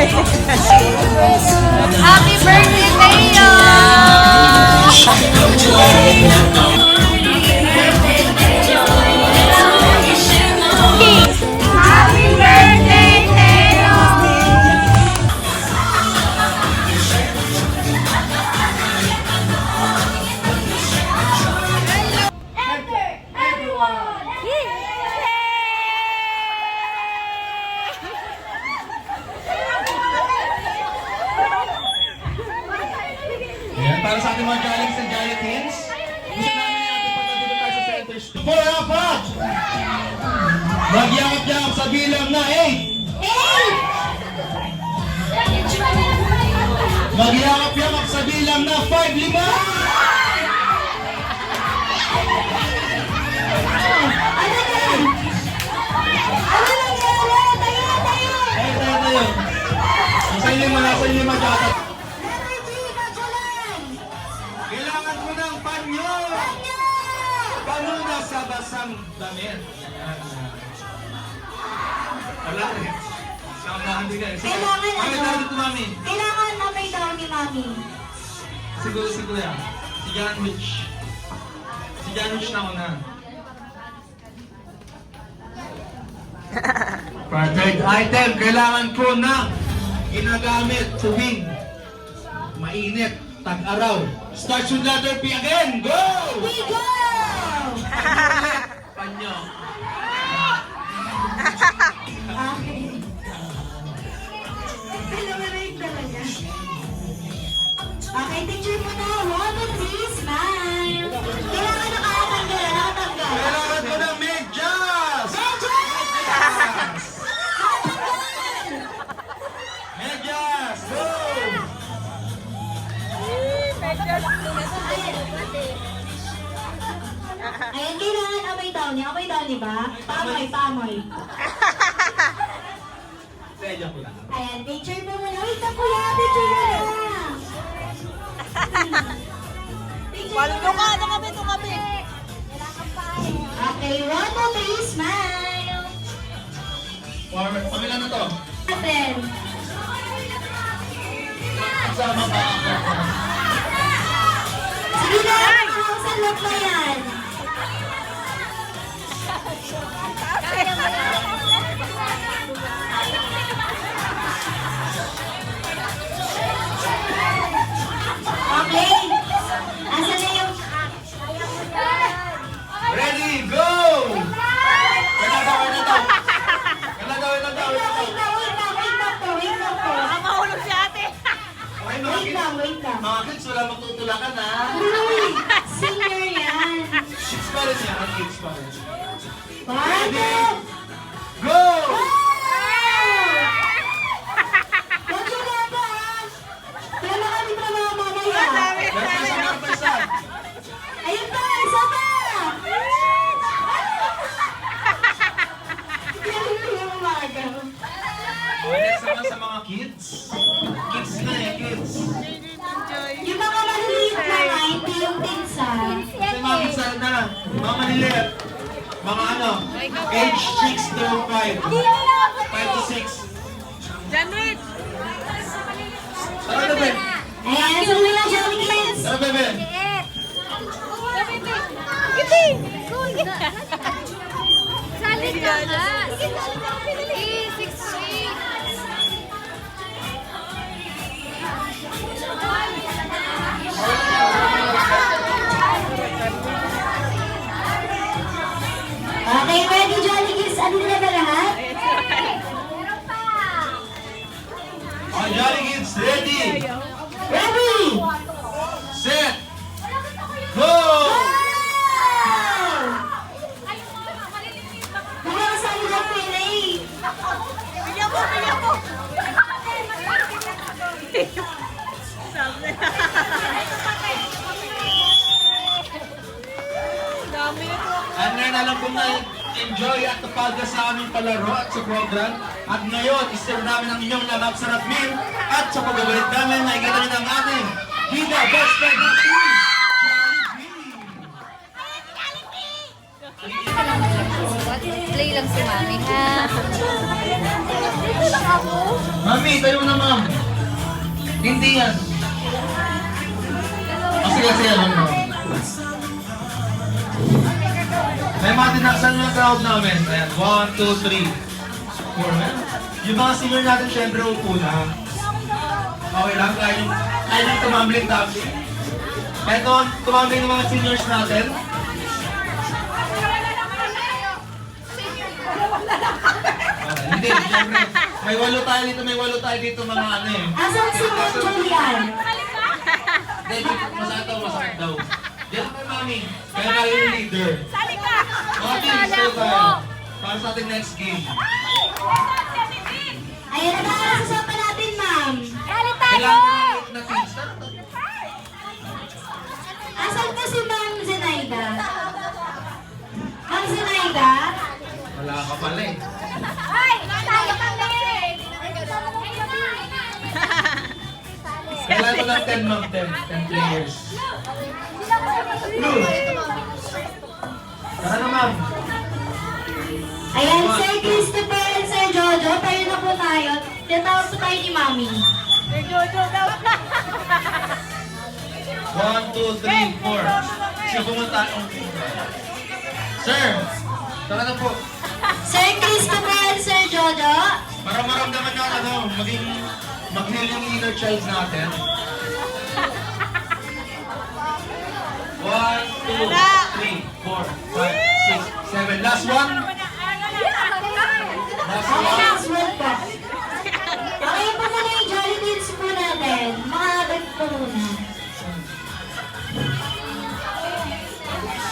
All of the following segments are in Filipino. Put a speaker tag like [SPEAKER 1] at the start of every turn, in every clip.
[SPEAKER 1] Happy birthday, Teo! Happy birthday, Teo! Enter, everyone!
[SPEAKER 2] Ayan, para sa ating mga Jollies and Jollies, gusto namin yung ating pagkatuloy tayo sa center stage. 4 apat! Magyakap-yakap sa bilang na 8! Magyakap-yakap sa bilang na 5, 5! Tayo. Nasa lima dapat. Kailangan mo ng panyo! Panuna sa basang damit. Wala rin. Sa unahan din kayo.
[SPEAKER 1] Kailangan na may daw ni Mami.
[SPEAKER 2] Siguro si Kuya. Si Janwich. Si Janwich na una. For third item, kailangan ko na ginagamit tuwing mainit, tag-araw. Starts with letter P again. Go!
[SPEAKER 1] We go!
[SPEAKER 2] Panyo.
[SPEAKER 1] Okay. Pinawalayin talaga. Okay, picture mo na. 1, 2, 3, smile. Kailangan nakatanggal.
[SPEAKER 2] Kailangan ko ng medyas! Medyas! Go!
[SPEAKER 1] Ayan, kailangan amoy daw niya. Amoy daw niya ba? Pamoy.
[SPEAKER 2] Medyo ko lang.
[SPEAKER 1] Ayan, picture mo muna. Wait na kuya, picture mo na.
[SPEAKER 3] Paldo ka, ito kami.
[SPEAKER 1] Okay, 1, 2, 3, smile.
[SPEAKER 2] Pamila na to.
[SPEAKER 1] Aten.
[SPEAKER 2] Sama ba ako?
[SPEAKER 1] Sige na, sa look mo yan. Okay. Asa na yung...
[SPEAKER 2] Ready, go! Kailan daw.
[SPEAKER 1] Wait lang po.
[SPEAKER 3] Baka mahulog si ate.
[SPEAKER 2] Okay,
[SPEAKER 1] Wait lang.
[SPEAKER 2] mga kids, wala magtutulakan ha.
[SPEAKER 1] Uy, senior yan.
[SPEAKER 2] Kids pa rin yan, kids pa rin.
[SPEAKER 1] Ready?
[SPEAKER 2] Go!
[SPEAKER 1] Huwag yung baba, ah. Kaya kami pa mga mamaya.
[SPEAKER 2] Pesa.
[SPEAKER 1] Ayun pa, isa pa! Yung umaga.
[SPEAKER 2] Next naman sa mga kids. Kids na eh, kids.
[SPEAKER 1] Yung mga maliliit na nga, hindi yung pinsan.
[SPEAKER 2] Sa mga kids na, mga maliliit. Mga ano, age 6 to 5. 5 to 6.
[SPEAKER 3] Janwich!
[SPEAKER 2] Tara, bebe.
[SPEAKER 1] Ayan, so muna Jolly Kids.
[SPEAKER 2] Tara, bebe.
[SPEAKER 3] Giti!
[SPEAKER 1] Salit ka nga. Okay, ready Jolly Kids? Ano na ba lahat?
[SPEAKER 2] Oh, Jolly Kids, ready,
[SPEAKER 1] Ready!
[SPEAKER 2] set, go!
[SPEAKER 1] Nakakasali na po yun eh.
[SPEAKER 3] Bigyan mo! Sabi. Dami ito.
[SPEAKER 2] At ngayon alam ko na enjoy at napaga sa aming palaro at sa program. At ngayon, iserve namin ang inyong lamap sarap meal at sa pagbabalik namin, nakikita nyo ng ating Vida Best Friend na si
[SPEAKER 4] Play lang si Mami, ha?
[SPEAKER 2] Mami, tayo na ma'am. Hindi yan. Sige, lang ma'am. May mga tinaksan yung crowd namin. Ayan, 1, 2, 3, 4. Yung mga senior natin, syempre, upo na. Okay lang, kaya yung tumambling tabi. Kahit tumambling ng mga seniors natin. Hindi, syempre. May 8 tayo dito mga ano eh.
[SPEAKER 1] Asan si Ma'am Julian?
[SPEAKER 2] Hindi, masakit daw. Diyan po, mami. Kaya kayo yung leader.
[SPEAKER 3] Sali ka!
[SPEAKER 2] Mga teams, tayo tayo. Para sa ating next game.
[SPEAKER 1] Ayan na ba ang sasapan natin, ma'am?
[SPEAKER 3] Sali
[SPEAKER 2] Kailangan na teams.
[SPEAKER 1] Asan po si Ma'am Zenaida? Ma'am Zenaida?
[SPEAKER 2] Wala ka pala eh.
[SPEAKER 3] Ay! Tayo kami!
[SPEAKER 2] Kailangan ko ng 10 ma'am, 10 players. Blue. Tara na ma'am.
[SPEAKER 1] Ayan, Sir Christopher and Sir Jojo, tayo na po tayo. Tinatawag po tayo ni Mami.
[SPEAKER 3] May Jojo daw.
[SPEAKER 2] 1, 2, 3, 4. Siya pumunta. Sir, tara na po.
[SPEAKER 1] Sir Christopher and Sir Jojo.
[SPEAKER 2] Para maramdaman nyo ano, mag-heal yung inner child natin. 1, 2, 3, 4, 5, 6, 7. Last one. Last
[SPEAKER 1] Okay,
[SPEAKER 2] one.
[SPEAKER 1] last one po. Okay po muna yung Jolly Beans po natin. Mga agad po muna.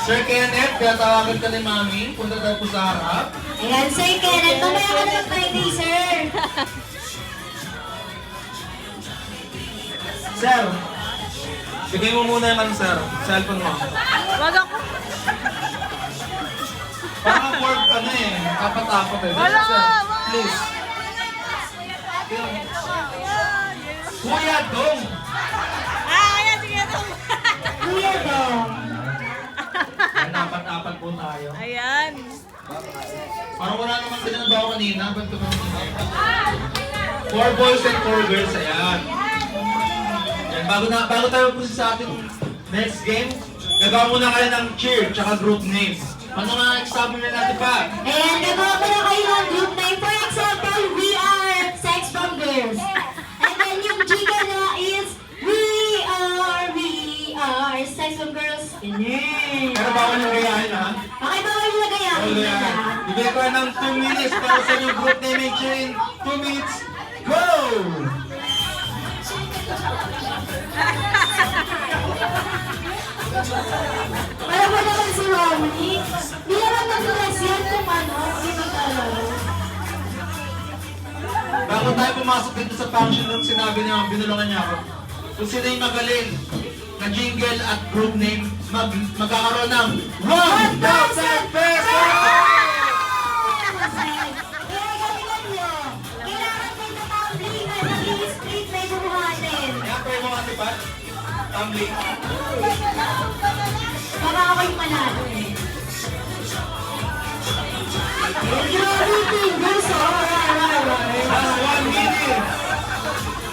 [SPEAKER 2] Sir Kenneth, tatawagan ka ni Mami. Punta daw po sa harap.
[SPEAKER 1] Ayan, Sir Kenneth. Mamaya ka na mag-Friday, sir.
[SPEAKER 2] Sir, bigay mo muna yung sir. Cellphone mo.
[SPEAKER 3] Wag ako.
[SPEAKER 2] Parang work ano eh. Apat-apat eh.
[SPEAKER 3] Wala
[SPEAKER 2] Sir,
[SPEAKER 3] ka!
[SPEAKER 2] please. Kuya Dong!
[SPEAKER 3] Ayan, sige ito.
[SPEAKER 1] Kuya Dong.
[SPEAKER 2] Ayan, apat-apat po tayo.
[SPEAKER 3] Ayan.
[SPEAKER 2] Parang wala naman sila ng bawa kanina. Ba't ito naman? 4 boys and 4 girls. Ayan. Ayan, bago tayo po sa ating next game, gagawa muna kayo ng cheer tsaka group name. Ano nga example na natin pa?
[SPEAKER 1] Ayan, gagawa ko na kayo ng group name. For example, we are Sex From Girls. And then yung Giga na is we are Sex From Girls. Ganun.
[SPEAKER 2] Pero bawal yung gayahin ha?
[SPEAKER 1] Okay, bawal yung nagayakin
[SPEAKER 2] Okay,
[SPEAKER 1] na.
[SPEAKER 2] bibigyan ko ng 2 minutes para sa yung group name and cheer in 2 minutes. Go!
[SPEAKER 1] Alam mo naman si Romney, di naman nag-dress yan kung ano, hindi mag-alala.
[SPEAKER 2] Bago tayo pumasok dito sa function room, sinabi niya, binulungan niya ako. Kung sino yung magaling na jingle at group name, magkakaroon ng 1,000 pesos!
[SPEAKER 1] Kaya galingan nyo, kailangan kayo na tumbling at nag-i-split na yung buhatin.
[SPEAKER 2] Ayan, pwede mo kasi pa. Tumbling.
[SPEAKER 1] Baka ako yung manalo eh. Grabe fingers, oh.
[SPEAKER 2] Last 1 minute.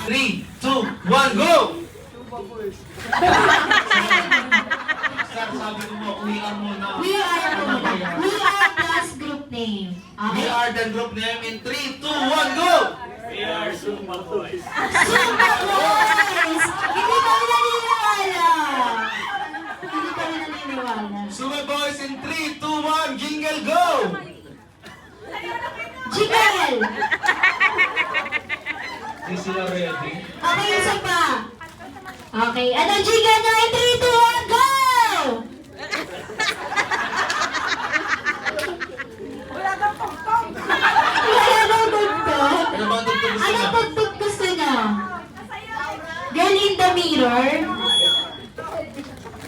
[SPEAKER 2] 3, 2, 1, go! Sir, sabi ko mo, we are muna.
[SPEAKER 1] We are plus group name.
[SPEAKER 2] We
[SPEAKER 1] Okay?
[SPEAKER 2] are the group name in 3, 2, 1, go!
[SPEAKER 1] Super Boys! Hindi kami naniniwala. Hindi kami naniniwala.
[SPEAKER 2] Super Boys in 3, 2, 1, jingle, go!
[SPEAKER 1] Jiggle!
[SPEAKER 2] Is sila ready?
[SPEAKER 1] Okay, isa pa. Okay, ano jiggle nyo in 3, 2, 1, go! Wala daw tugtog.
[SPEAKER 2] Ano ba ang tugtog gusto
[SPEAKER 1] Ano
[SPEAKER 2] niya?
[SPEAKER 1] tugtog gusto nyo? Girl in the mirror?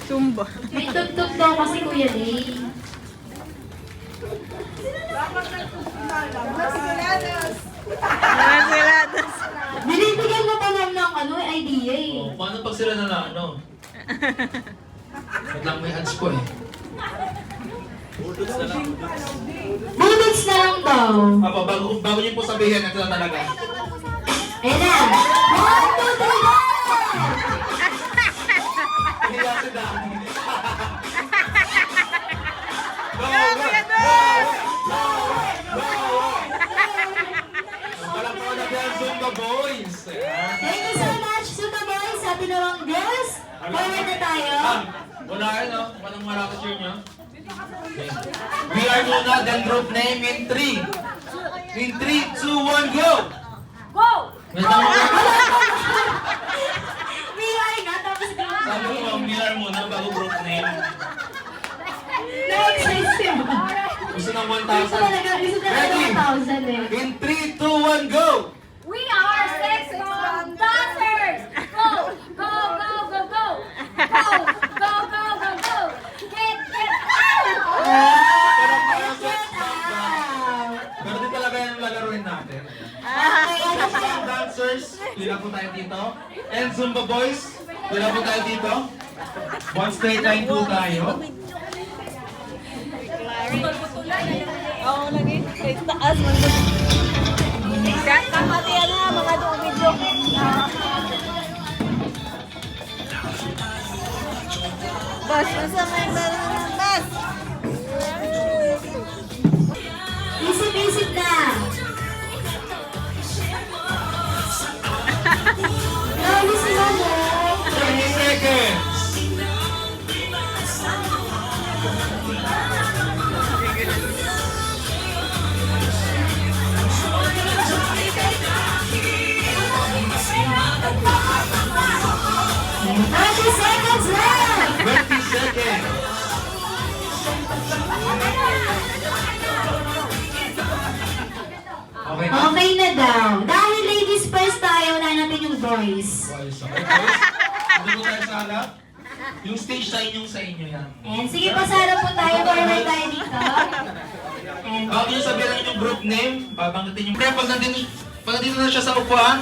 [SPEAKER 3] Sumba.
[SPEAKER 1] May tugtog daw kasi Kuya Day.
[SPEAKER 3] Ayan sila.
[SPEAKER 1] Binibigyan mo pa lang ng ano, idea eh.
[SPEAKER 2] Oh, paano pag sila na ano? Wait lang, may ads ko eh.
[SPEAKER 1] Bullets na lang daw.
[SPEAKER 2] Bago niyo po sabihin, ito na talaga.
[SPEAKER 1] Ayan na. 1, 2, 3, go!
[SPEAKER 2] Hiya si Dami. Go,
[SPEAKER 3] Go,
[SPEAKER 2] go,
[SPEAKER 3] Kuya
[SPEAKER 2] go,
[SPEAKER 3] Dos!
[SPEAKER 2] go, go. Palakpakan natin ang Zumba Boys. Ayan.
[SPEAKER 1] Thank you so much, Suka Boys, sa tinawang girls. Forward na tayo.
[SPEAKER 2] Wala yun, no? Walang malakas yun, no? We are muna, then group name in 3. In 3, 2, 1, go!
[SPEAKER 3] Go!
[SPEAKER 2] Wait lang muna.
[SPEAKER 1] Miyay na, tapos group.
[SPEAKER 2] Sabi ko, we are muna bago group name.
[SPEAKER 1] Na-excite siya.
[SPEAKER 2] Gusto ng
[SPEAKER 1] Gusto
[SPEAKER 2] 1,000.
[SPEAKER 1] talaga, gusto talaga 1,000 eh.
[SPEAKER 2] In 3, 2, 1, go!
[SPEAKER 4] We are Sex Bomb Dancers! Go! Go, go, go, go! Go! Go, go, go, go! Get out!
[SPEAKER 2] Pero para sa
[SPEAKER 1] Get out!
[SPEAKER 2] pero di talaga yung lalaruin natin.
[SPEAKER 1] Okay, ano pa?
[SPEAKER 2] Sex Dancers, pila po tayo dito. And Zumba Boys, pila po tayo dito. One straight line po tayo.
[SPEAKER 3] Oo, lagi. Sa taas. Kapatian na, mga video. Bas, nasa may meron bas.
[SPEAKER 1] Isip-isip na. Ayos mo mo.
[SPEAKER 2] 30 seconds.
[SPEAKER 1] Thirty seconds left.
[SPEAKER 2] 20 seconds. Okay na?
[SPEAKER 1] Okay na daw. Dahil ladies first tayo, na natin yung boys.
[SPEAKER 2] Boys, okay boys. Dito tayo sa harap. Yung stage sa inyo yan.
[SPEAKER 1] And sige pa, Sarah po tayo. Forward tayo dito. And
[SPEAKER 2] Bago nyo sabihin ang inyong group name, babanggitin yung... Kaya pag nandito na siya sa upuan,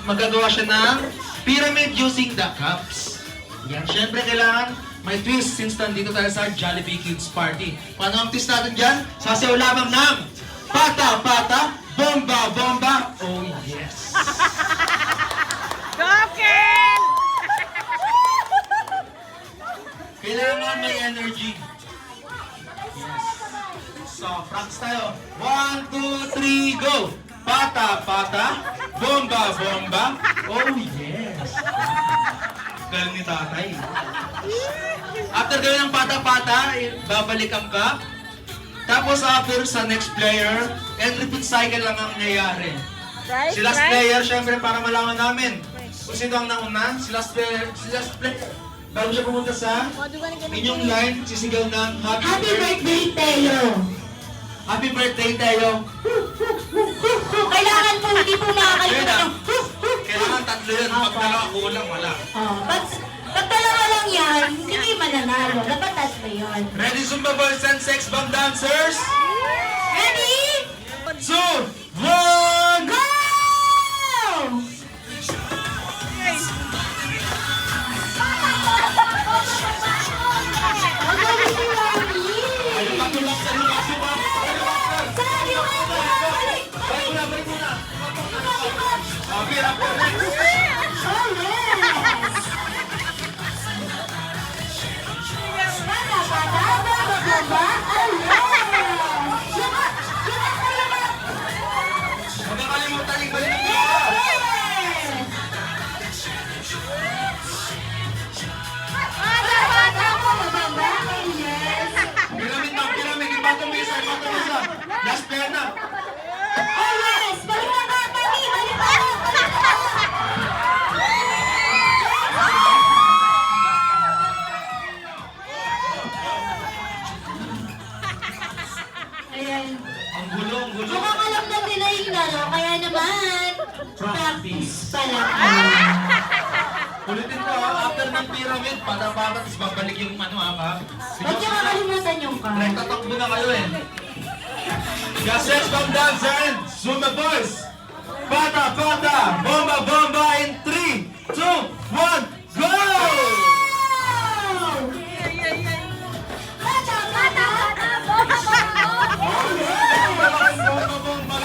[SPEAKER 2] magagawa siya ng pyramid using the cups. Yan, syempre kailangan may twist since nandito tayo sa Jollibee Kids Party. Paano ang twist natin dyan? Sasayaw lamang ng pata, pata, bomba, bomba. Oh yes!
[SPEAKER 3] Go, Ken!
[SPEAKER 2] Kailangan may energy. Yes. So, practice tayo. 1, 2, 3, go! Pata, pata, bomba, bomba. Oh, yes! Galing ni tatay. After gawin ng pata-pata, babalikan ka. Tapos after sa next player, and repeat cycle lang ang nangyayari.
[SPEAKER 3] Right,
[SPEAKER 2] Si last player, syempre para malaman namin kung sino ang nauna, si last player, bago siya pumunta sa inyong line, sisigaw ng
[SPEAKER 1] happy birthday, Teo.
[SPEAKER 2] Happy birthday, Teo!
[SPEAKER 1] Kailangan po, hindi po makakalimutan yung
[SPEAKER 2] Kailangan tatlo yun, pag dalawa kulang, wala.
[SPEAKER 1] Oh, pag dalawa lang yan, hindi kayo mananalo. Dapat tatlo yun.
[SPEAKER 2] Ready, Zumba Boys and Sex Bomb Dancers?
[SPEAKER 1] Ready?
[SPEAKER 2] 2, 1,
[SPEAKER 1] Go! Ang galing ni Mami!
[SPEAKER 2] Ay, patulak sa lupa, suka!
[SPEAKER 1] Sabi ko nga, balik!
[SPEAKER 2] Balik muna, balik muna! Okay, after next!
[SPEAKER 1] Oh, yes! Bata, bata, bata, bata, oh, yes! Yakat! Yakat na yakat!
[SPEAKER 2] Huwag kang kalimutan yung balik ng lupa!
[SPEAKER 1] Yes! Bata, bata, bata, bata, yes!
[SPEAKER 2] Pyramid na, pyramid! Ipatong isa, ipatong isa! Last player na!
[SPEAKER 1] Oh, yes! Balik na ka, Mami! Balik na ka! Balik na ka! Ayan.
[SPEAKER 2] Ang gulo, ang gulo!
[SPEAKER 1] Mukhang alam na nila yung laro, kaya naman, practice pala.
[SPEAKER 2] Ulitin ko ha, after ng pyramid, pata-pata, tapos babalik yung ano ha.
[SPEAKER 1] Huwag niyo makalimutan yung ka.
[SPEAKER 2] Tatakbo na kayo eh. The Sex Bomb Dancer and Zumba Boys! Pata, pata, bomba, bomba in 3, 2, 1, go!
[SPEAKER 1] Bata, bata, bata,
[SPEAKER 2] Bomba, bomba, bomba.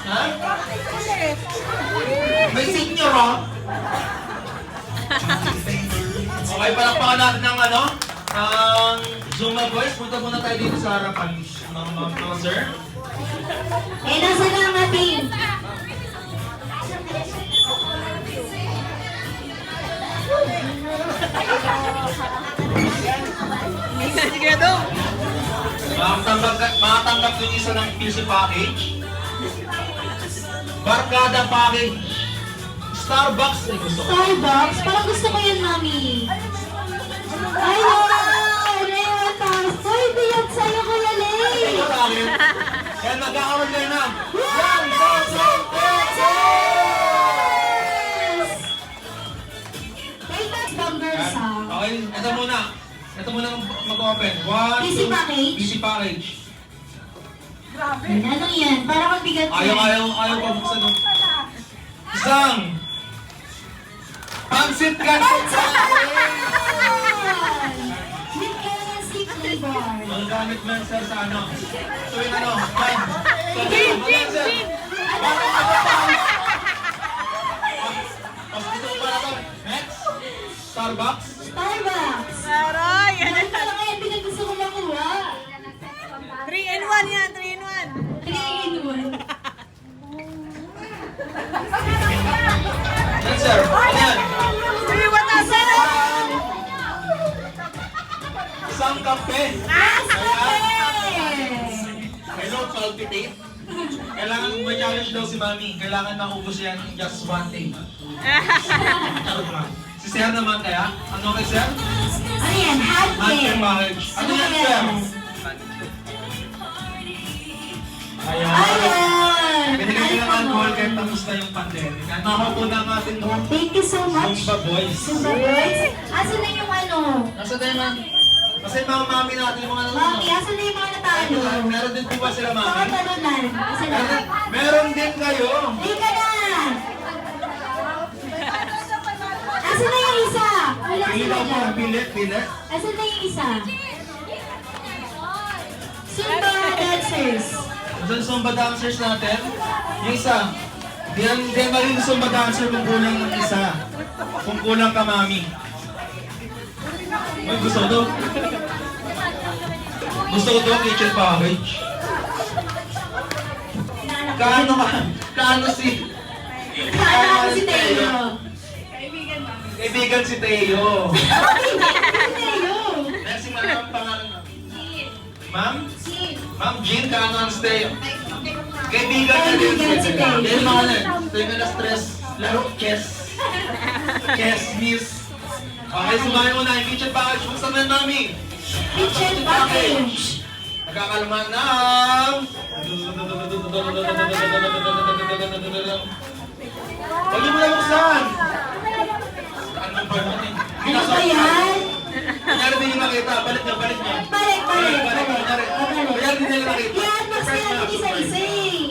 [SPEAKER 2] Ha? May senior, ha? Okay, palakpakan natin ng ano? Ang Zumba Boys. Punta muna tayo dito sa harapan. Mga sir.
[SPEAKER 1] Eh, nasa na ang ating?
[SPEAKER 3] Sige daw.
[SPEAKER 2] Makatanggap yung isa ng PC package. Barkada package. Starbucks. Ay, gusto ko.
[SPEAKER 1] Starbucks? Parang gusto ko yan, mami. Ay, wow! Reotas! Uy, biyag sa'yo, Kuya Lay!
[SPEAKER 2] Ito sa akin. Kaya magkakaroon kayo ng
[SPEAKER 1] 1,000 pesos! Reotas Bumbers, ha?
[SPEAKER 2] Okay, ito muna. Ito muna mag-open. One,
[SPEAKER 1] PC
[SPEAKER 2] two,
[SPEAKER 1] package?
[SPEAKER 2] PC package.
[SPEAKER 1] Ano yan? Parang mabigat yan.
[SPEAKER 2] Ayaw pa buksan mo. Isang pansit canton.
[SPEAKER 1] With LSD flavor.
[SPEAKER 2] Ang gamit mo yan, sir, sa ano? Tuwing ano? Ma'am. Magkano, sir? Gusto ko pala to. Next. Starbucks.
[SPEAKER 1] Starbucks.
[SPEAKER 3] Aray!
[SPEAKER 1] Ano talaga yan? Pinag-gusto ko makuha.
[SPEAKER 3] 3 in 1 yan, 3 in 1.
[SPEAKER 1] 3 in 1.
[SPEAKER 2] Yan, sir. Ayan.
[SPEAKER 3] 3 1,000!
[SPEAKER 2] Isang kape.
[SPEAKER 1] Yes,
[SPEAKER 2] Hello, palpitate. Kailangan may challenge daw si Mami. Kailangan maubos yan in just one day. Si Sir naman kaya? Ano kay Sir?
[SPEAKER 1] Ano yan? Hot
[SPEAKER 2] Hot
[SPEAKER 1] cake.
[SPEAKER 2] marriage. Ano yan, Sir? Ayan.
[SPEAKER 1] Ayan.
[SPEAKER 2] Binigay ko ng alcohol kahit tapos na yung pandemic. At makakuna ang ating
[SPEAKER 1] Thank you so much.
[SPEAKER 2] Zumba Boys.
[SPEAKER 1] Zumba Boys. Asan na yung ano?
[SPEAKER 2] Nasa tayo, Ma'am? Kasi yung mga mami natin, yung mga
[SPEAKER 1] Mami, asan na yung mga natalo?
[SPEAKER 2] Meron din po ba sila,
[SPEAKER 1] Mga
[SPEAKER 2] Mami?
[SPEAKER 1] talunan. Asan na?
[SPEAKER 2] Meron din kayo.
[SPEAKER 1] Halika na! Asan na yung isa? Wala
[SPEAKER 2] Pili
[SPEAKER 1] sila
[SPEAKER 2] daw po,
[SPEAKER 1] dyan.
[SPEAKER 2] pili.
[SPEAKER 1] Asan na yung isa? Zumba dancers.
[SPEAKER 2] Asan yung Zumba dancers natin? Yung isa. Di maging Zumba dancer kung kulang ng isa. Kung kulang ka, Mami. Ay, gusto ko to. Gusto ko to, kitchen package. Kaano si
[SPEAKER 1] Kaya si Teo.
[SPEAKER 2] Kaibigan si Teo.
[SPEAKER 1] Si Teo.
[SPEAKER 2] Next, ma'am, ang pangalan mo. Ma'am? Ma'am Jean, kaano ang Teo? Kaibigan na din si Teo. Yan mga na. Tayo na stress. Laro, chess. Chess, miss. Okay, sumahin mo na yung kitchen package. Buksan mo yan, Mami.
[SPEAKER 1] Kitchen package.
[SPEAKER 2] Nagkakalman ng... Huwag niyo mo na buksan. Ano ba yun eh?
[SPEAKER 1] Ano ba yan?
[SPEAKER 2] Kunyari din yung nakita. Balik niyo.
[SPEAKER 1] Balik.
[SPEAKER 2] Kunyari. Kunyari din nila nakita.
[SPEAKER 1] I-unbox na natin isa-isa eh.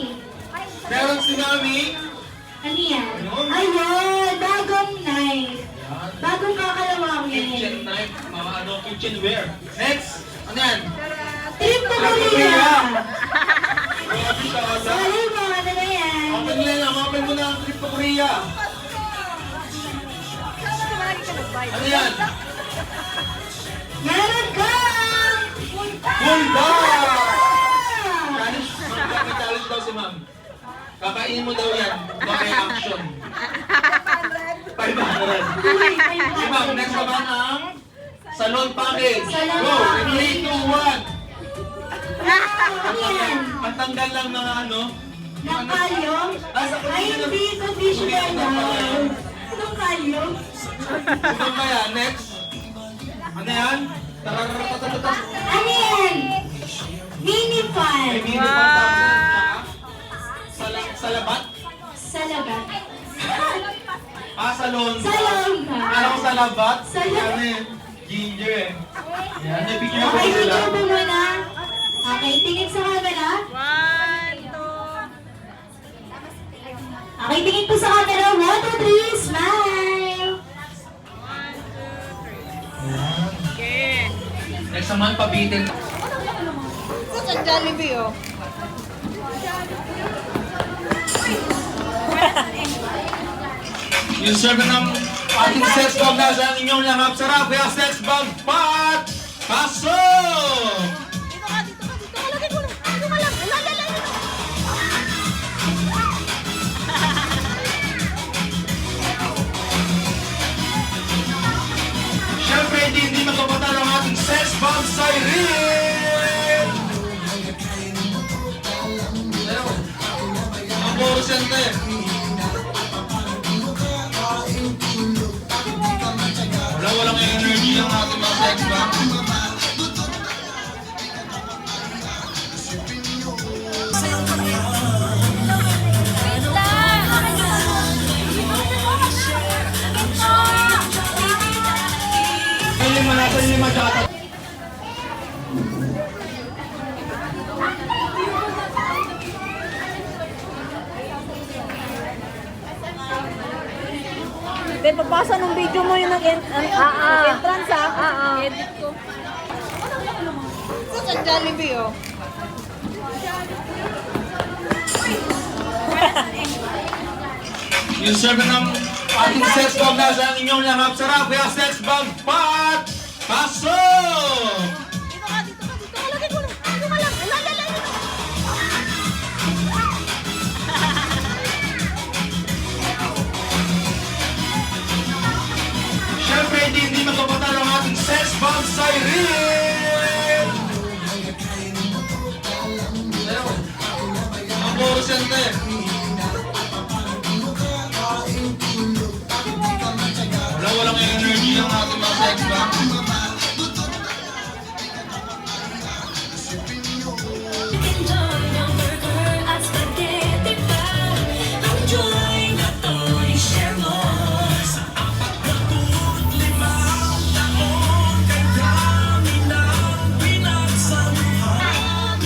[SPEAKER 2] Meron si Mami.
[SPEAKER 1] Ano yan? Ayun, bagong knife. Bagong kakalawangin.
[SPEAKER 2] Kitchen knife. Mga ano, kitchenware. Next. Ano yan?
[SPEAKER 1] Trip to Korea.
[SPEAKER 2] Grabe siya, wala.
[SPEAKER 1] Wala mo, ano na yan?
[SPEAKER 2] Open mo na. Open mo na ang trip to Korea. Ano yan?
[SPEAKER 1] Meron kang...
[SPEAKER 2] Bunda! Challenge. May challenge daw si Ma'am. Kakainin mo daw yan. Baka action. 500. Si Ma'am, next naman ang salon package.
[SPEAKER 1] Salon
[SPEAKER 2] Go!
[SPEAKER 1] package.
[SPEAKER 2] 3, 2, 1.
[SPEAKER 1] Ano yan?
[SPEAKER 2] Pantanggal lang mga ano.
[SPEAKER 1] Ng kalyong?
[SPEAKER 2] Sa
[SPEAKER 1] Ay, hindi. Conditioner daw. Anong kalyong?
[SPEAKER 2] Ito ba yan? Next. Ano yan? Tarararatatata.
[SPEAKER 1] Ano yan? Mini
[SPEAKER 2] May
[SPEAKER 1] fan.
[SPEAKER 2] mini 1,000. Salabat?
[SPEAKER 1] Salabat.
[SPEAKER 2] Salon.
[SPEAKER 1] Salon ka.
[SPEAKER 2] Alam ko salabat.
[SPEAKER 1] Salon.
[SPEAKER 2] Ano eh? Ginger eh. Yan, may picture ko
[SPEAKER 1] Okay,
[SPEAKER 2] sila.
[SPEAKER 1] video mo muna. Okay, tingin sa camera.
[SPEAKER 3] 1, 2.
[SPEAKER 1] Okay, tingin po sa camera. 1, 2, 3, smile!
[SPEAKER 3] Okay.
[SPEAKER 2] Next naman, pabitin.
[SPEAKER 3] Sa Jollibee, oh.
[SPEAKER 2] Yung serve ng ating sex bomb na sa inyong langap. Sarap kaya sex bomb pat! Pasok!
[SPEAKER 3] Dito ka, dito ka, dito ka. Lagay ko lang. Dito ka lang. Lagay.
[SPEAKER 2] Siyempre, hindi magpapatalo ang ating sex bomb siren! Ang porsyente. Walang energy ang ating mga sex bomb. Ay, lima tsaka
[SPEAKER 3] Hindi, papasa nung video mo yung entrance ha. Edit ko. Sa Jollibee oh.
[SPEAKER 2] yung serve ng ating sex bomb na sa inyong langap. Sarap kaya sex bomb pat! Pasok!
[SPEAKER 3] Dito ka, dito ka, dito ka. Lagay ko lang. Dito ka lang. Lagay.
[SPEAKER 2] Siyempre, hindi magpapatalo ang ating sex bomb siren! Ang porsyente. Walang energy ang ating mga sex bomb.
[SPEAKER 5] Enjoy ang burger at spaghetti pa. Enjoy na to'y share mo. Sa 45 taon, kaya minang pinagsamuhan.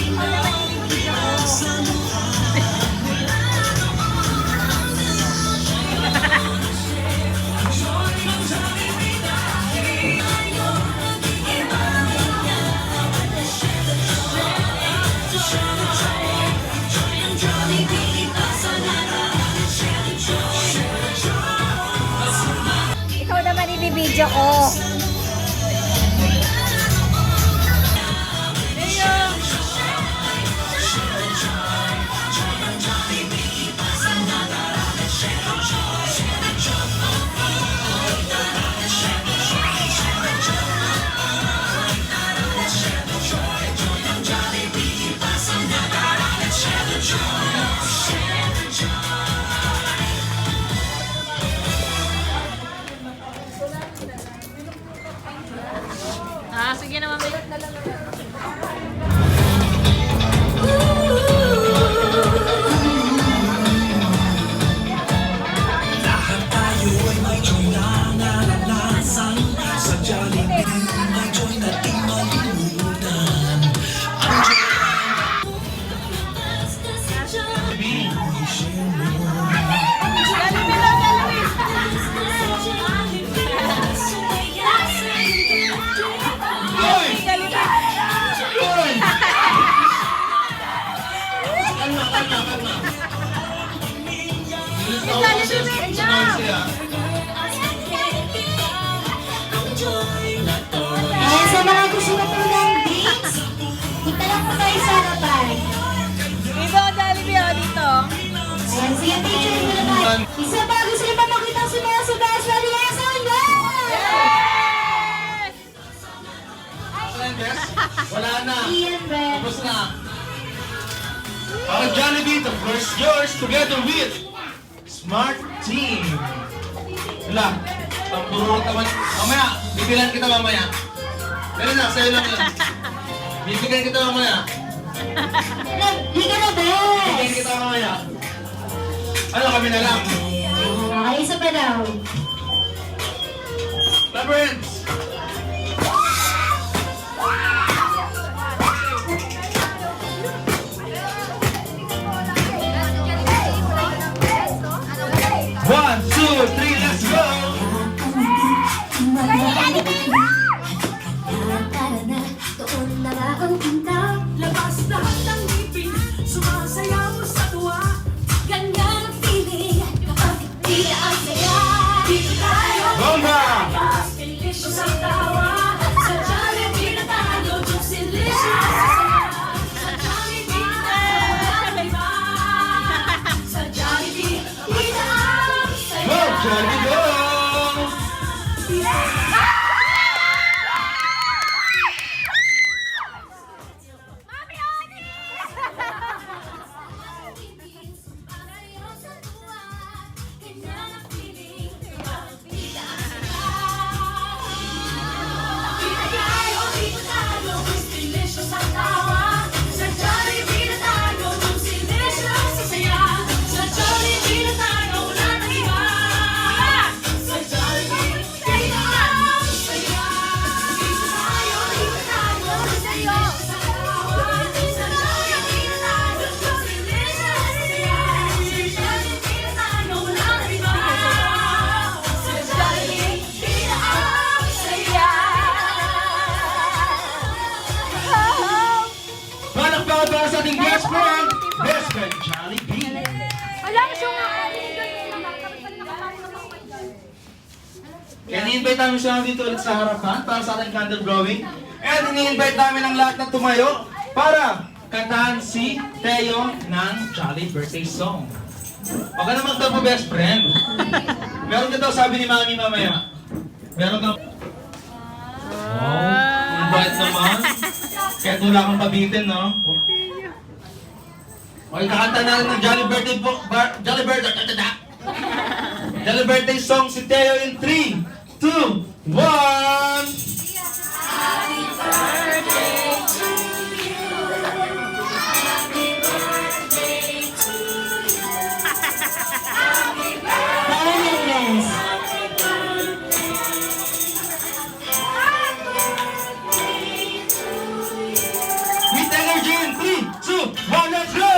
[SPEAKER 3] Ikaw naman i-video ko. Sige naman, bilat na lang.
[SPEAKER 5] Lahat tayo ay may joy na naranasan. Sa Jollibee, may joy na di malimutan. Ang Jollibee, i-share mo.
[SPEAKER 2] Hoy! Hoy! Kalma.
[SPEAKER 1] Ayan, sa mga gusto na po ng drinks, punta lang po tayo sa harapan.
[SPEAKER 3] Dito, Jollibee oh, dito.
[SPEAKER 1] Ayan, sige, picture mo naman. Isa pa, gusto niyo pa makita si mga sudas na liaison?
[SPEAKER 2] Wala na.
[SPEAKER 1] Ian, Brett.
[SPEAKER 2] Tapos na. Para Jollibee, the first yours together with Smart Team. Wala. Pamburot naman. Mamaya, bibilan kita mamaya. Pero na, sa'yo lang yun. Bibigyan kita mamaya.
[SPEAKER 1] Di ka na,
[SPEAKER 2] Bibigyan
[SPEAKER 1] best.
[SPEAKER 2] kita mamaya. Ano kami na lang?
[SPEAKER 1] Okay, isa pa daw.
[SPEAKER 2] Labyrinth! One, two, three, let's go!
[SPEAKER 5] labas lahat ng ngipin, sumasayaw sa tuwa. Ganyan ang feeling kapag di ang saya.
[SPEAKER 2] Jollibee go! Palakpakan para sa ating best friend Jollibee.
[SPEAKER 4] Alam siya nga.
[SPEAKER 2] Kaya ni-invite namin siya dito ulit sa harapan para sa ating candle blowing. And ini-invite namin ang lahat na tumayo para kantahan si Teo ng Jolly Birthday Song. Huwag ka naman daw po best friend. Meron ka daw sabi ni Mami mamaya. Meron ka... Oh, ang bait naman. Kaya wala kang pabitin, no? Okay, kakanta na ng Jolly Birthday Jolly Birthday Jolly Birthday Song si Teo in 3, 2, 1!
[SPEAKER 1] Yes.
[SPEAKER 2] With energy in 3, 2, 1, let's go!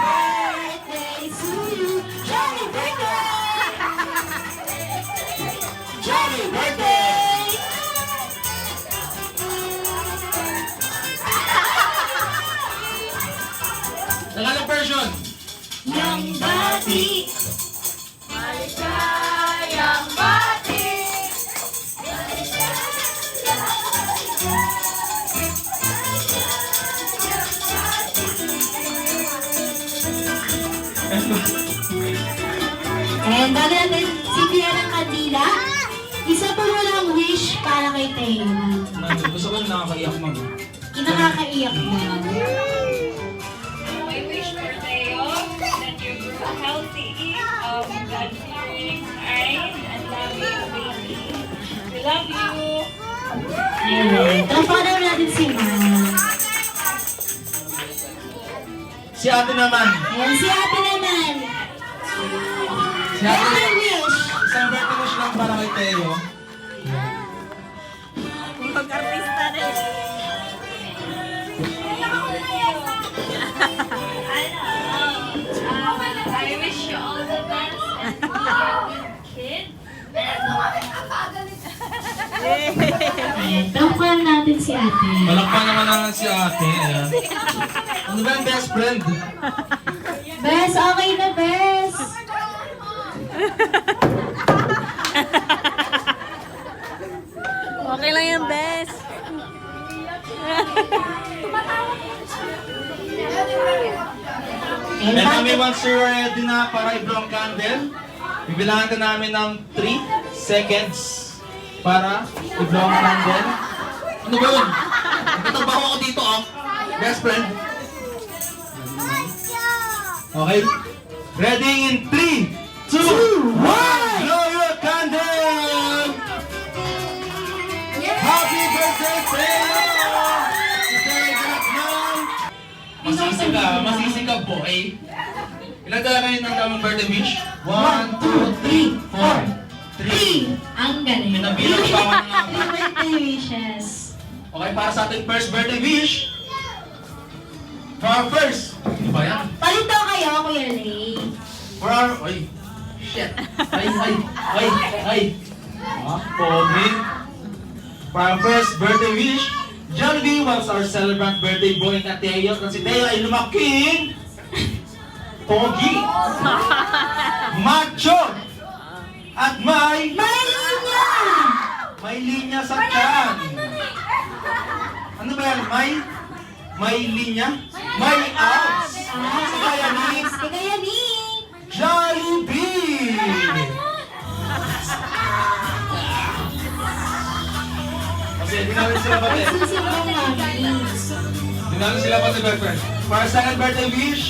[SPEAKER 1] Birthday to you. Jolly birthday. Jolly birthday.
[SPEAKER 2] Tagalog version.
[SPEAKER 1] Yang bati.
[SPEAKER 4] Maligayang bati.
[SPEAKER 1] And bago natin sipihan ng kandila, isa po walang wish para kay Teo.
[SPEAKER 2] Gusto ko yung nakakaiyak mo.
[SPEAKER 1] Kinakakaiyak mo.
[SPEAKER 6] I wish for Theo that you grow healthy, God-fearing, eyes, and loving baby. We love you.
[SPEAKER 1] Ayan. Tapos natin si Ma'am.
[SPEAKER 2] Si ate naman.
[SPEAKER 1] Ayan, si ate naman.
[SPEAKER 2] Si ate
[SPEAKER 1] Walang wish.
[SPEAKER 2] isang birthday wish lang para kay Teo.
[SPEAKER 3] Mag-artista rin.
[SPEAKER 6] I wish you all the best and be a good kid.
[SPEAKER 1] Ayan, tapos natin si ate.
[SPEAKER 2] Malakpan naman naman si ate. Ayan. Ano ba yung best friend?
[SPEAKER 1] Bes, okay na, Bes.
[SPEAKER 3] Okay lang yung best.
[SPEAKER 1] And
[SPEAKER 2] And kami once you're ready na para i-blow ang candle, bibilangan ka namin ng 3 seconds para i-blow ang candle. Ano ba yun? Nagtatrabaho ako dito, best friend. Okay? Ready in 3, 2, 1! Blow your candle! Happy birthday, Teo! I-celebrate now! Masisi ka, boy. Ilan talaga yun ang tamang birthday wish? 1, 2, 3, 4. 3.
[SPEAKER 1] Ang galing.
[SPEAKER 2] Pinabilang pa ako ng mga
[SPEAKER 1] Happy birthday wishes.
[SPEAKER 2] Okay, para sa ating first birthday wish. For our first. Di ba yan?
[SPEAKER 1] Palito kayo, Kuya Ray.
[SPEAKER 2] For our... Ay. Shit. Ay. Pogi. For our first birthday wish, Jollibee was our celebrant birthday boy na Teo. Kasi Teo ay lumaking pogi, macho, at may
[SPEAKER 1] Linya!
[SPEAKER 2] linya sa tiyan. Ano ba yan? May linya? May abs. Kaya ni
[SPEAKER 1] Kaya ni...
[SPEAKER 2] Jollibee! Tinanong sila pa sa boyfriend. For our second birthday wish,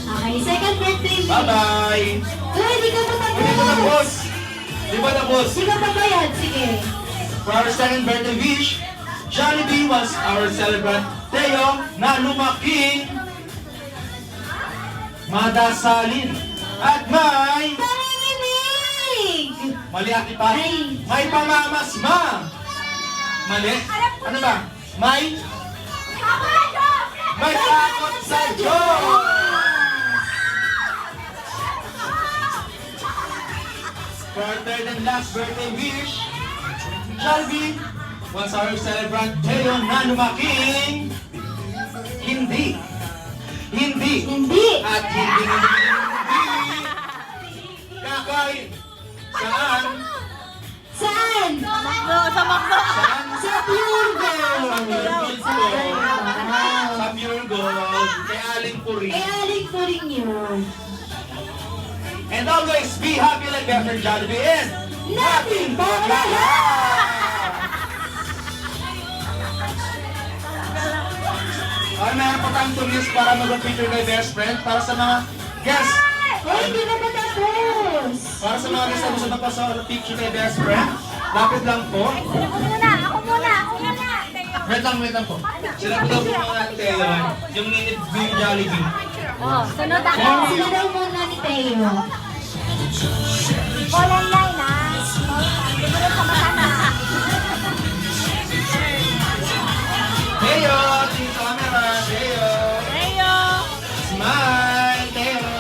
[SPEAKER 1] Okay, second birthday wish.
[SPEAKER 2] bye-bye!
[SPEAKER 1] Uy, di ka pa
[SPEAKER 2] Hindi pa tapos! Di ba tapos?
[SPEAKER 1] Di ka pa ba yan? Sige.
[SPEAKER 2] For our second birthday wish, Jollibee was our celebrant Teo na lumaking madasalin at may
[SPEAKER 1] Panginginig!
[SPEAKER 2] mali ati pa,
[SPEAKER 1] Ay.
[SPEAKER 2] may pamamasma. Mali? Ano ba? May takot sa Diyos! For our third and last birthday wish, Jollibee was our celebrant Teo na lumaking hindi
[SPEAKER 1] Hindi.
[SPEAKER 2] at hindi kakain saan
[SPEAKER 1] Saan?
[SPEAKER 3] Makdo, sa Makdo.
[SPEAKER 2] saan
[SPEAKER 1] Sa Pure Gold.
[SPEAKER 2] sa Pure Gold kay Aling Puri.
[SPEAKER 1] Eh, aling po rin yun.
[SPEAKER 2] And always be happy like Better Jollibee and
[SPEAKER 1] Nothing but lahat!
[SPEAKER 2] ay meron pa tayong 2 minutes para mag-picture kay best friend para sa mga guests.
[SPEAKER 1] Uy, hindi na pa tapos.
[SPEAKER 2] Para sa mga guests na gusto magpa-picture kay best friend, lapit lang po.
[SPEAKER 4] Ako muna.
[SPEAKER 2] Wait lang po. Sila po daw po mga Teo, yung ninip yung Jollibee.
[SPEAKER 4] Oh, sunod ako.
[SPEAKER 1] Ayan, sila daw muna ni Teo.
[SPEAKER 4] Fall and line, ha? Sumunod sa mata na.
[SPEAKER 2] Teo, team camera, Teo.
[SPEAKER 3] Ayo.
[SPEAKER 2] Smile, Teo.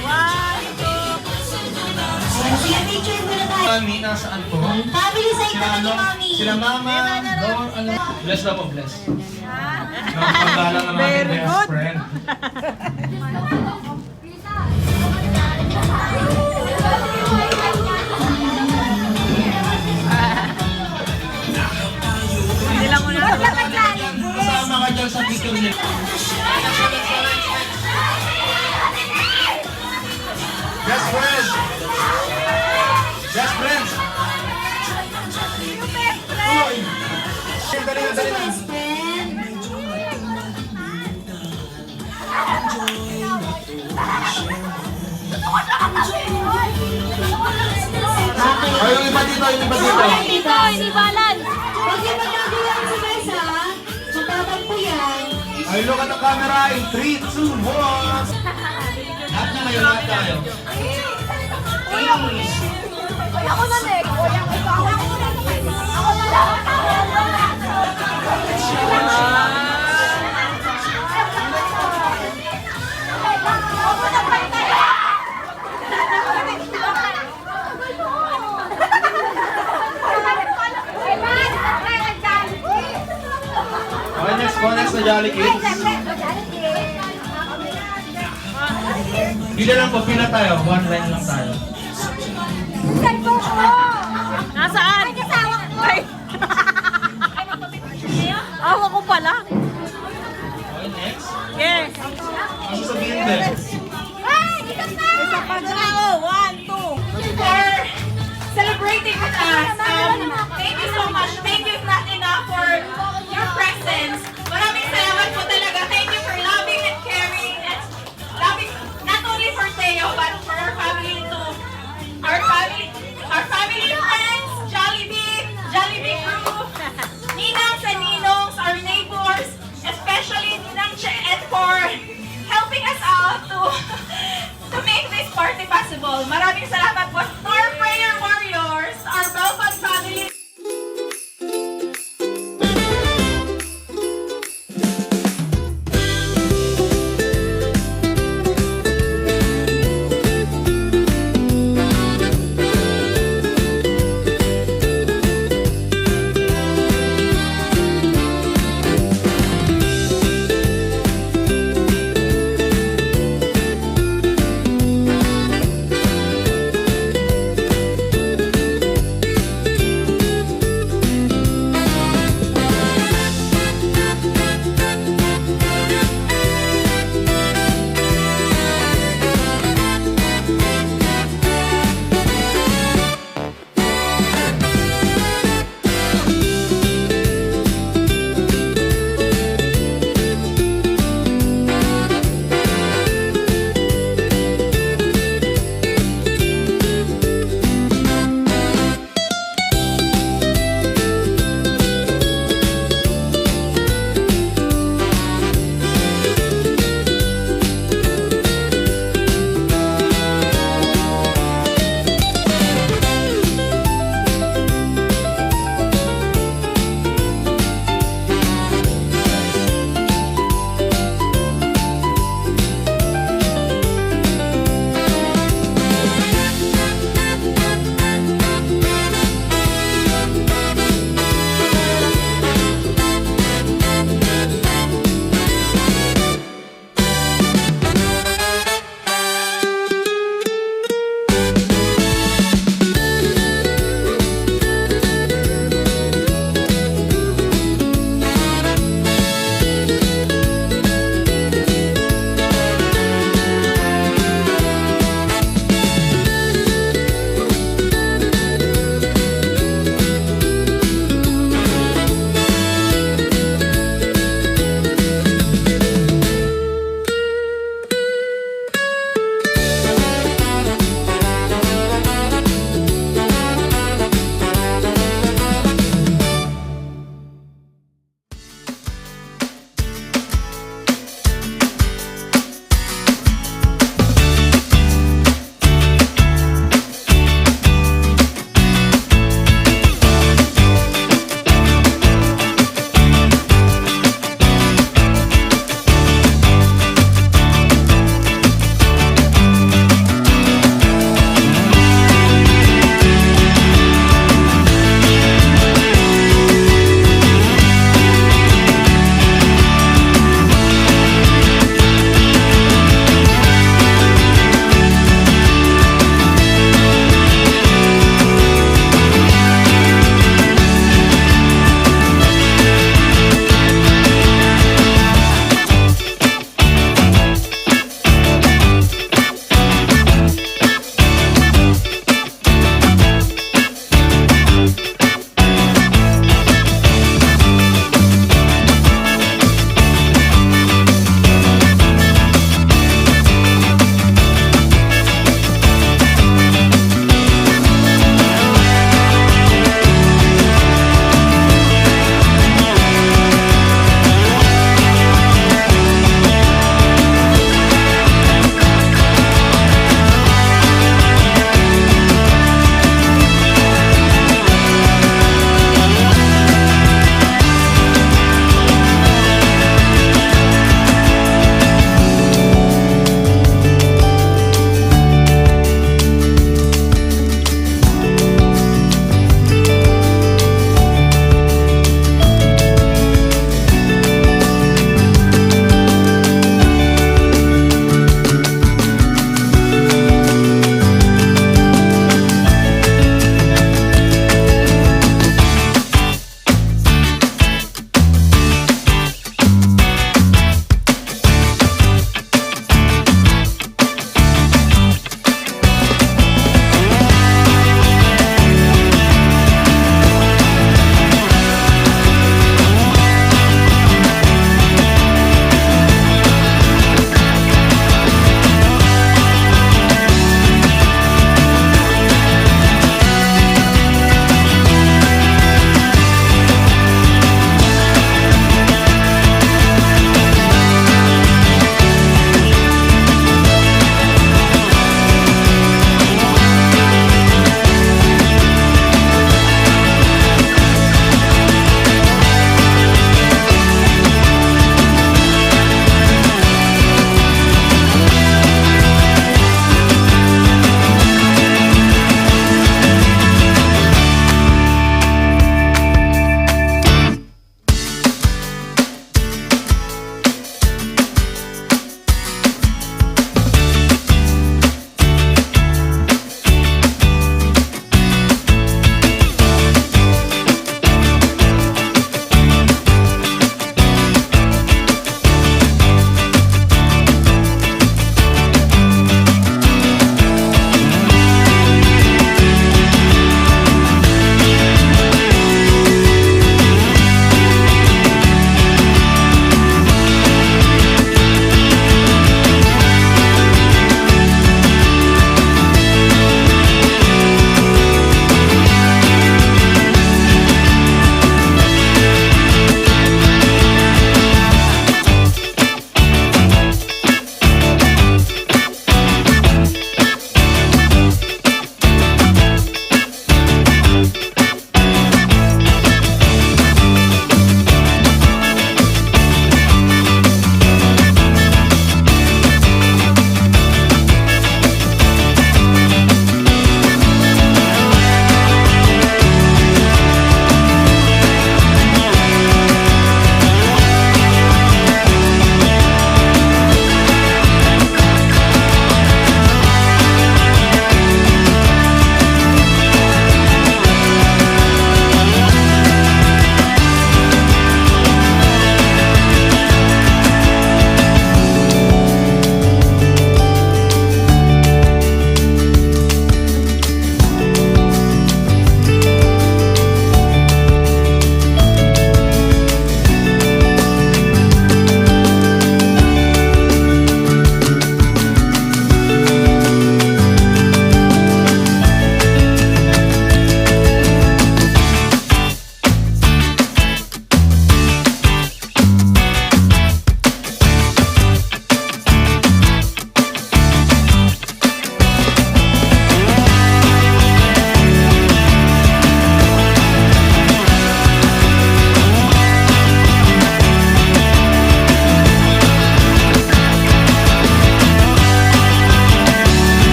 [SPEAKER 3] One, two.
[SPEAKER 1] Ayan, sige, picture muna tayo.
[SPEAKER 2] Mami, nasaan po?
[SPEAKER 1] Family side
[SPEAKER 2] Sila
[SPEAKER 1] na ni
[SPEAKER 2] ano?
[SPEAKER 1] Mami.
[SPEAKER 2] Sila mama, Dor, ano? Bless na po, bless. Napagalang ang aming
[SPEAKER 3] Very
[SPEAKER 2] best
[SPEAKER 3] good.
[SPEAKER 2] friend.
[SPEAKER 3] Hindi lang muna sa
[SPEAKER 2] Kasama ka dyan sa picture niya. Best friend! Best friend! Uy! Dali na,
[SPEAKER 1] Sa
[SPEAKER 2] dali na.
[SPEAKER 1] best friend. Okay.
[SPEAKER 2] Ay, yung iba dito, yung iba dito.
[SPEAKER 4] Dito, hindi balance.
[SPEAKER 1] Huwag niyo magagawa sa mesa. Matatagpo yan.
[SPEAKER 2] Ay, look at the camera in 3, 2, 1. Lahat na ngayon, lahat tayo.
[SPEAKER 4] Ako na, Nick. Ako na lang.
[SPEAKER 2] Okay, next na Jolly Kids. Hindi lang po, pila tayo. One line lang tayo.
[SPEAKER 3] Nasaan?
[SPEAKER 4] Kasama ko.
[SPEAKER 3] Ay. Awa ko pala.